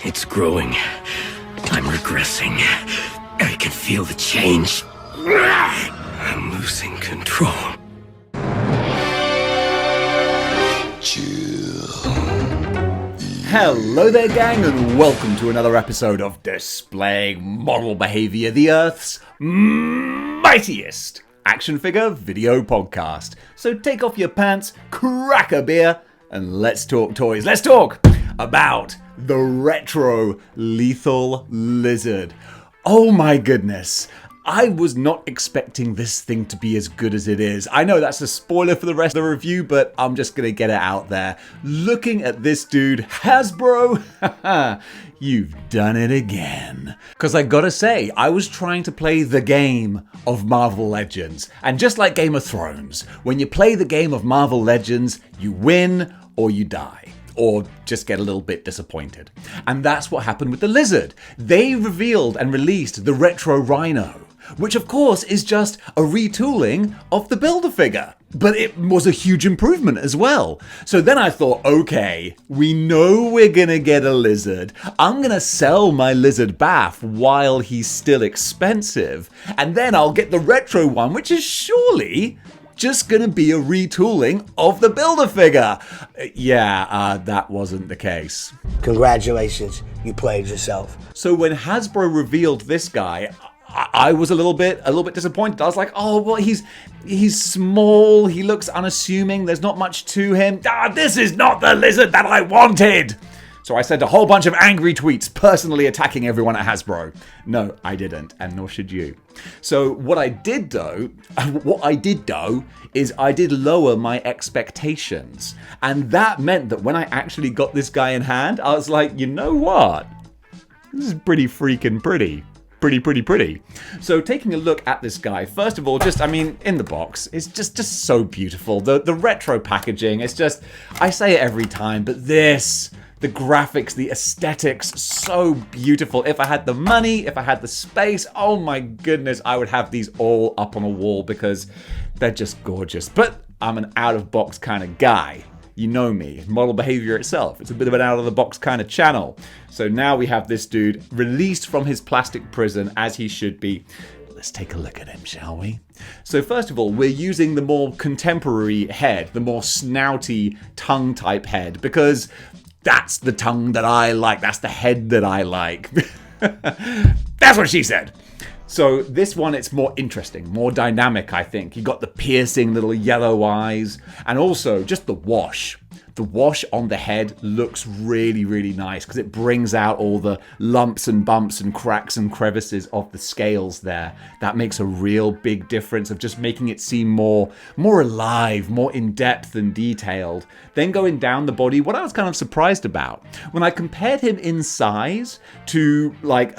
It's growing. I'm regressing. I can feel the change. I'm losing control. Hello there, gang, and welcome to another episode of Displaying Model Behaviour, the Earth's mightiest action figure video podcast. So take off your pants, crack a beer, and let's talk toys. Let's talk about the Retro Lethal Lizard. Oh my goodness. I was not expecting this thing to be as good as it is. I know that's a spoiler for the rest of the review, but I'm just going to get it out there. Looking at this dude, Hasbro, you've done it again. Because I gotta say, I was trying to play the game of Marvel Legends. And just like Game of Thrones, when you play the game of Marvel Legends, you win or you die. Or just get a little bit disappointed. And that's what happened with the Lizard. They revealed and released the Retro Rhino, which of course is just a retooling of the Build-A-Figure. But it was a huge improvement as well. So then I thought, okay, we know we're gonna get a Lizard. I'm gonna sell my Lizard Bath while he's still expensive. And then I'll get the Retro one, which is surely just gonna be a retooling of the Build-A-Figure. That wasn't the case. Congratulations, you played yourself. So when Hasbro revealed this guy, I was a little bit disappointed. I was like, oh, well, he's small, he looks unassuming, there's not much to him. This is not the Lizard that I wanted! So I sent a whole bunch of angry tweets personally attacking everyone at Hasbro. No, I didn't, and nor should you. So what I did though, is I did lower my expectations. And that meant that when I actually got this guy in hand, I was like, you know what? This is pretty freaking pretty. Pretty. So taking a look at this guy, first of all, in the box, it's just so beautiful. The retro packaging, it's just, I say it every time, but this, the graphics, the aesthetics, so beautiful. If I had the money, if I had the space, oh my goodness, I would have these all up on a wall because they're just gorgeous. But I'm an out-of-box kind of guy. You know me, model behavior itself. It's a bit of an out-of-the-box kind of channel. So now we have this dude released from his plastic prison as he should be. Let's take a look at him, shall we? So first of all, we're using the more contemporary head, the more snouty tongue type head, because that's the tongue that I like. That's the head that I like. That's what she said. So this one, it's more interesting, more dynamic, I think. You got the piercing little yellow eyes, and also just the wash. The wash on the head looks really, really nice because it brings out all the lumps and bumps and cracks and crevices of the scales there. That makes a real big difference of just making it seem more alive, more in-depth and detailed. Then going down the body, what I was kind of surprised about, when I compared him in size to like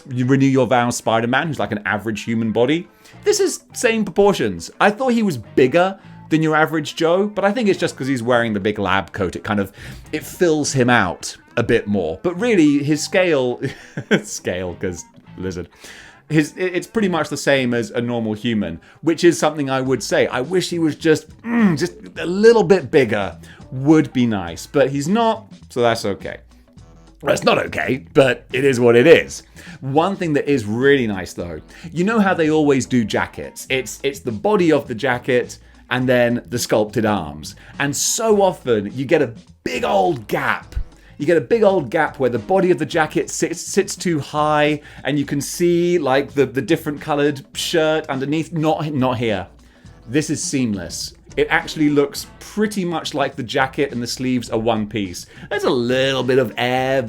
Renew Your Vows Spider-Man, who's like an average human body, this is same proportions. I thought he was bigger than your average Joe, but I think it's just because he's wearing the big lab coat. It fills him out a bit more. But really, his scale, because Lizard, it's pretty much the same as a normal human, which is something I would say. I wish he was just a little bit bigger, would be nice, but he's not, so that's okay. Well, it's not okay, but it is what it is. One thing that is really nice though, you know how they always do jackets? It's the body of the jacket and then the sculpted arms. And so often you get a big old gap. You get a big old gap where the body of the jacket sits too high and you can see like the different colored shirt underneath. Not here. This is seamless. It actually looks pretty much like the jacket and the sleeves are one piece. There's a little bit of air,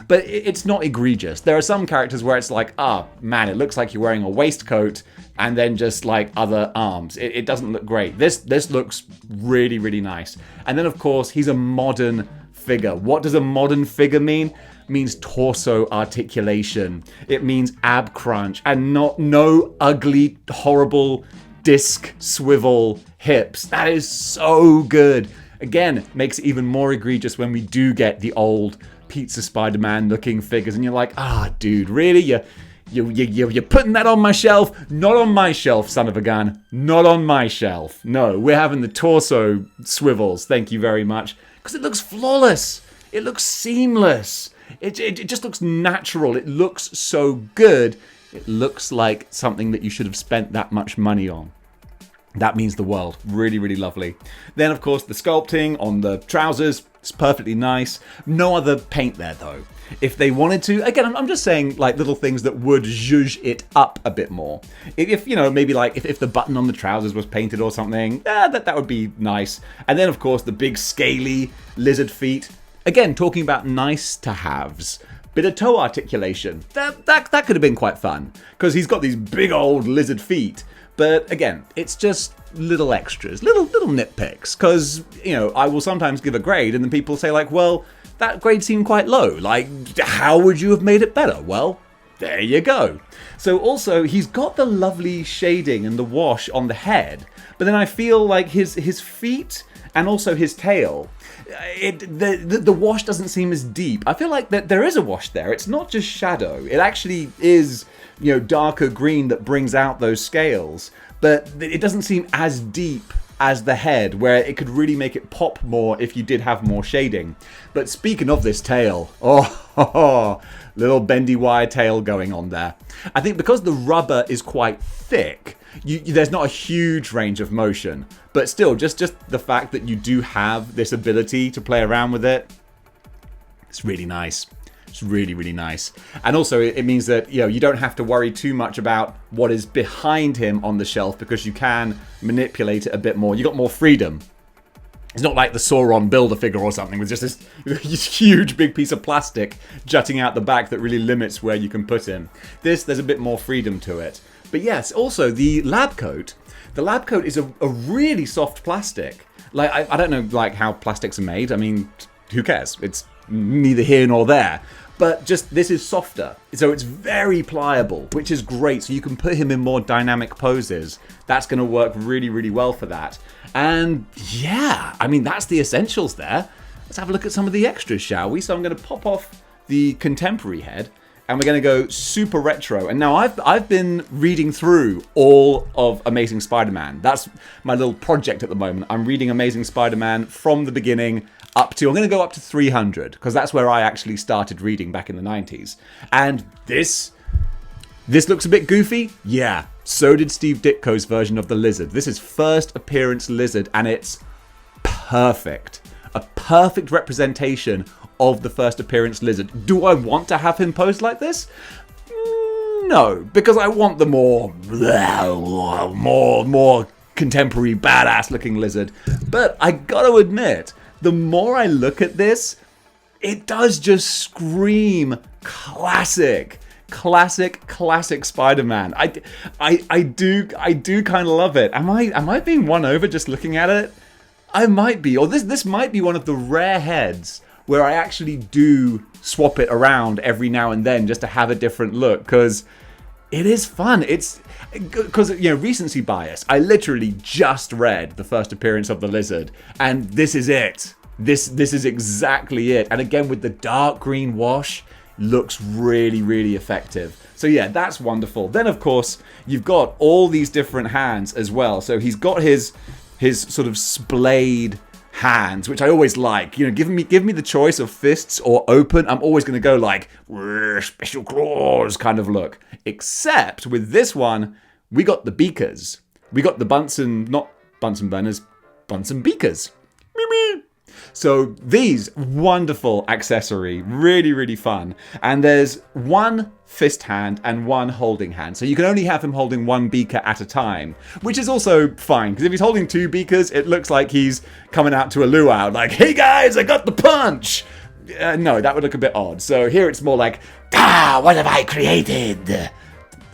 but it's not egregious. There are some characters where it's like, it looks like you're wearing a waistcoat and then just like other arms. It doesn't look great. This looks really, really nice. And then of course, he's a modern figure. What does a modern figure mean? It means torso articulation. It means ab crunch and no ugly, horrible disc swivel hips. That is so good. Again, makes it even more egregious when we do get the old Pizza Spider-Man looking figures and you're like, dude, really? You're putting that on my shelf? Not on my shelf, son of a gun. Not on my shelf. No, we're having the torso swivels. Thank you very much. Because it looks flawless. It looks seamless. It just looks natural. It looks so good. It looks like something that you should have spent that much money on. That means the world. Really, really lovely. Then, of course, the sculpting on the trousers is perfectly nice. No other paint there, though. If they wanted to, again, I'm just saying like little things that would zhuzh it up a bit more. If you know, maybe like if the button on the trousers was painted or something, that would be nice. And then, of course, the big scaly lizard feet. Again, talking about nice to haves. Bit of toe articulation. That could have been quite fun because he's got these big old lizard feet. But again, it's just little extras, little nitpicks. Because, you know, I will sometimes give a grade and then people say like, well, that grade seemed quite low. Like, how would you have made it better? Well, there you go. So also, he's got the lovely shading and the wash on the head. But then I feel like his feet and also his tail, the wash doesn't seem as deep. I feel like that there is a wash there. It's not just shadow. It actually is, you know, darker green that brings out those scales. But it doesn't seem as deep as the head, where it could really make it pop more if you did have more shading. But speaking of this tail, little bendy wire tail going on there. I think because the rubber is quite thick, there's not a huge range of motion. But still, just the fact that you do have this ability to play around with it, it's really nice. It's really, really nice. And also it means that, you know, you don't have to worry too much about what is behind him on the shelf because you can manipulate it a bit more. You got more freedom. It's not like the Sauron Build-A-Figure or something with just this huge big piece of plastic jutting out the back that really limits where you can put him. There's a bit more freedom to it. But yes, also the lab coat. The lab coat is a really soft plastic. Like, I don't know like how plastics are made. I mean, who cares? It's neither here nor there. But just this is softer, so it's very pliable, which is great. So you can put him in more dynamic poses. That's going to work really, really well for that. And yeah, I mean, that's the essentials there. Let's have a look at some of the extras, shall we? So I'm going to pop off the contemporary head, and we're going to go super retro. And now I've been reading through all of Amazing Spider-Man. That's my little project at the moment. I'm reading Amazing Spider-Man from the beginning up to, I'm going to go up to 300, because that's where I actually started reading back in the 90s. And this looks a bit goofy. Yeah, so did Steve Ditko's version of the Lizard. This is first appearance Lizard, and it's perfect. A perfect representation of the first appearance Lizard. Do I want to have him pose like this? No, because I want the more contemporary badass looking Lizard. But I gotta admit, the more I look at this, it does just scream classic Spider-Man. I do kind of love it. Am I being won over just looking at it? I might be, or this might be one of the rare heads where I actually do swap it around every now and then just to have a different look, because it is fun. It's because, you know, recency bias. I literally just read the first appearance of the Lizard, and this is it. This is exactly it. And again, with the dark green wash, looks really, really effective. So yeah, that's wonderful. Then of course, you've got all these different hands as well. So he's got his sort of splayed hands, which I always like. You know, give me the choice of fists or open. I'm always going to go like special claws kind of look. Except with this one, we got the beakers. We got the not Bunsen burners, Bunsen beakers. So these, wonderful accessory, really, really fun. And there's one fist hand and one holding hand. So you can only have him holding one beaker at a time, which is also fine. Because if he's holding two beakers, it looks like he's coming out to a luau. Like, hey guys, I got the punch. No, that would look a bit odd. So here it's more like, what have I created?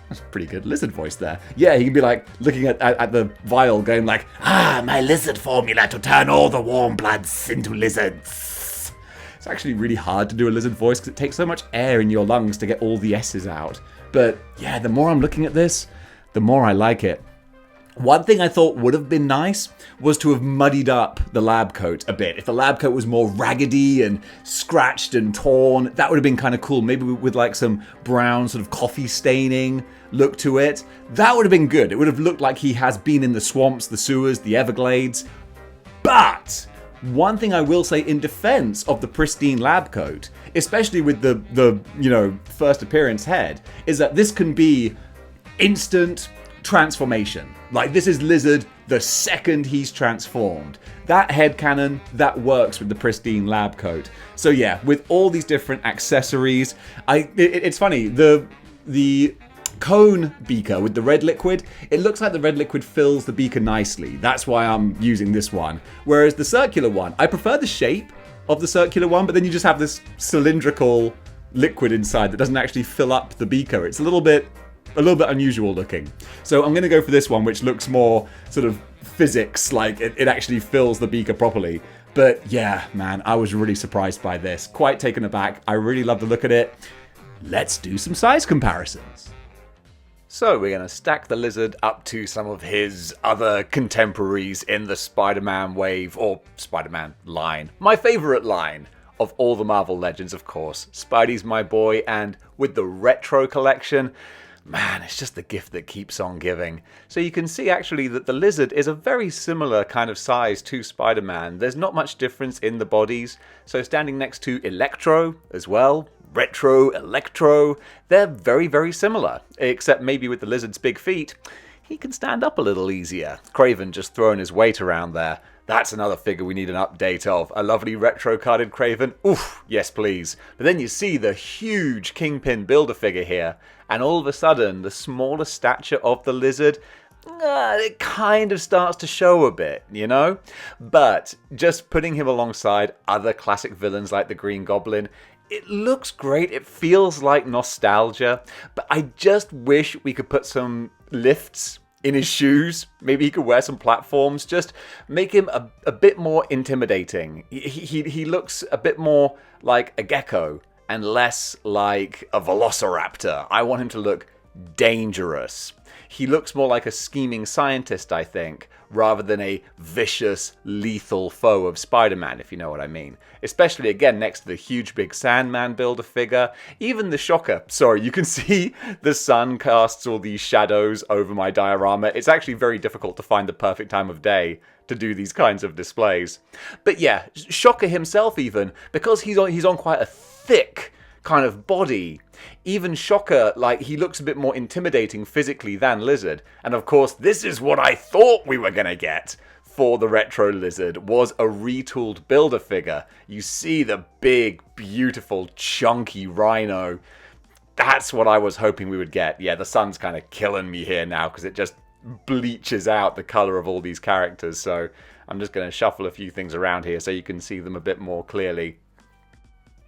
That's pretty good lizard voice there. Yeah, he can be like looking at the vial going like, my lizard formula to turn all the warm bloods into lizards. It's actually really hard to do a lizard voice because it takes so much air in your lungs to get all the S's out. But yeah, the more I'm looking at this, the more I like it. One thing I thought would have been nice was to have muddied up the lab coat a bit. If the lab coat was more raggedy and scratched and torn, that would have been kind of cool. Maybe with like some brown sort of coffee staining look to it. That would have been good. It would have looked like he has been in the swamps, the sewers, the Everglades. But One thing I will say in defense of the pristine lab coat, especially with the first appearance head, is that this can be instant transformation. Like, this is Lizard the second he's transformed. That headcanon, that works with the pristine lab coat. So yeah, with all these different accessories, it's funny, the cone beaker with the red liquid, it looks like the red liquid fills the beaker nicely. That's why I'm using this one. Whereas the circular one, I prefer the shape of the circular one, but then you just have this cylindrical liquid inside that doesn't actually fill up the beaker. It's a little bit unusual looking. So I'm going to go for this one, which looks more sort of physics, like it actually fills the beaker properly. But yeah, man, I was really surprised by this. Quite taken aback. I really love the look at it. Let's do some size comparisons. So we're going to stack the Lizard up to some of his other contemporaries in the Spider-Man wave, or Spider-Man line. My favorite line of all the Marvel Legends, of course. Spidey's my boy, and with the Retro collection, man, it's just the gift that keeps on giving. So you can see actually that the Lizard is a very similar kind of size to Spider-Man. There's not much difference in the bodies. So standing next to Electro as well, Retro, Electro, they're very, very similar. Except maybe with the Lizard's big feet, he can stand up a little easier. Kraven just throwing his weight around there. That's another figure we need an update of. A lovely retro-carded Kraven. Oof, yes please. But then you see the huge Kingpin Build-A-Figure here, and all of a sudden, the smaller stature of the Lizard, it kind of starts to show a bit, you know? But just putting him alongside other classic villains like the Green Goblin, it looks great, it feels like nostalgia, but I just wish we could put some lifts in his shoes. Maybe he could wear some platforms. Just make him a bit more intimidating. He looks a bit more like a gecko and less like a velociraptor. I want him to look dangerous. He looks more like a scheming scientist, I think, rather than a vicious, lethal foe of Spider-Man, if you know what I mean. Especially, again, next to the huge big Sandman Build-A-Figure. Even the Shocker. Sorry, you can see the sun casts all these shadows over my diorama. It's actually very difficult to find the perfect time of day to do these kinds of displays. But yeah, Shocker himself even, because he's on quite a thick kind of body. Even Shocker, like, he looks a bit more intimidating physically than Lizard. And of course, this is what I thought we were gonna get for the Retro Lizard, was a retooled Build-A-Figure. You see the big, beautiful, chunky rhino. That's what I was hoping we would get. Yeah, the sun's kind of killing me here now because it just bleaches out the color of all these characters. So I'm just gonna shuffle a few things around here so you can see them a bit more clearly.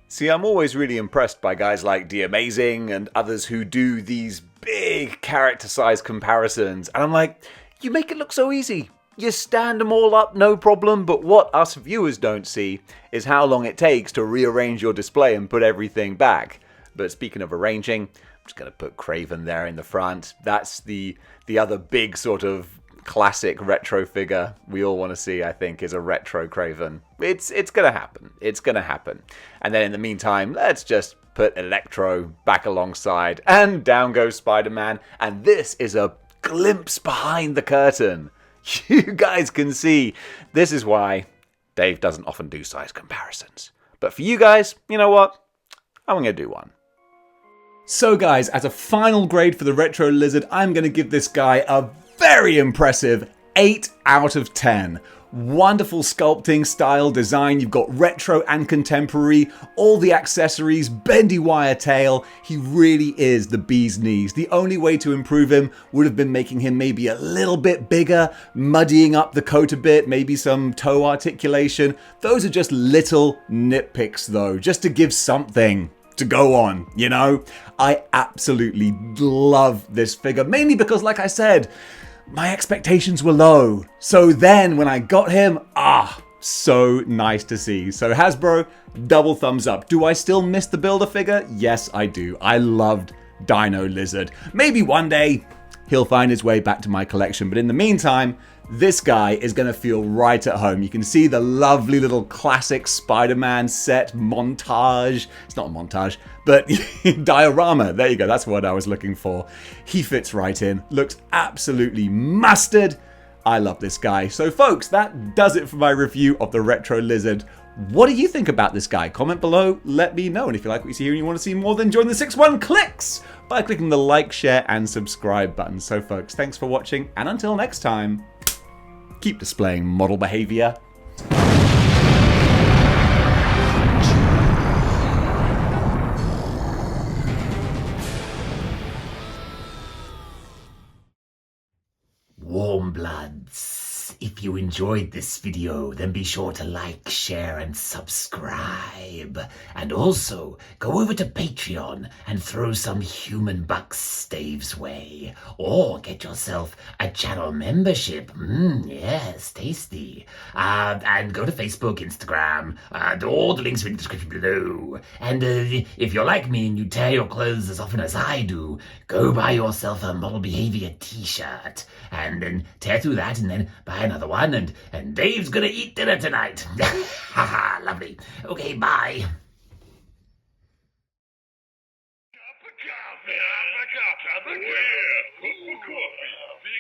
See, I'm always really impressed by guys like The Amazing and others who do these big character size comparisons. And I'm like, you make it look so easy. You stand them all up, no problem. But what us viewers don't see is how long it takes to rearrange your display and put everything back. But speaking of arranging, I'm just going to put Kraven there in the front. That's the other big sort of classic retro figure we all want to see, I think, is a retro Kraven. It's gonna happen. It's gonna happen. And then in the meantime, let's just put Electro back alongside, and down goes Spider-Man. And this is a glimpse behind the curtain. You guys can see. This is why Dave doesn't often do size comparisons. But for you guys, you know what? I'm gonna do one. So guys, as a final grade for the Retro Lizard, I'm gonna give this guy a very impressive 8 out of 10. Wonderful sculpting, style, design. You've got retro and contemporary, all the accessories, bendy wire tail. He really is the bee's knees. The only way to improve him would have been making him maybe a little bit bigger, muddying up the coat a bit, maybe some toe articulation. Those are just little nitpicks though, just to give something to go on, you know? I absolutely love this figure, mainly because, like I said, my expectations were low. So then when I got him, so nice to see. So Hasbro, double thumbs up. Do I still miss the Build-A-Figure? Yes, I do. I loved Dino Lizard. Maybe one day he'll find his way back to my collection. But in the meantime, this guy is going to feel right at home. You can see the lovely little classic Spider-Man set montage. It's not a montage, but diorama. There you go. That's what I was looking for. He fits right in. Looks absolutely mustard. I love this guy. So folks, that does it for my review of the Retro Lizard. What do you think about this guy? Comment below, let me know. And if you like what you see here and you want to see more, then join the 6-1 clicks by clicking the like, share, and subscribe button. So folks, thanks for watching, and until next time, keep displaying model behavior. Warm bloods, if you enjoyed this video, then be sure to like, share, and subscribe. And also, go over to Patreon and throw some human bucks Dave's way. Or get yourself a channel membership. Yes, tasty. And go to Facebook, Instagram, all the links are in the description below. And if you're like me and you tear your clothes as often as I do, go buy yourself a model behavior t-shirt. And then tear through that and then buy another one, and Dave's gonna eat dinner tonight. Haha, lovely. Okay, bye. Cup of coffee.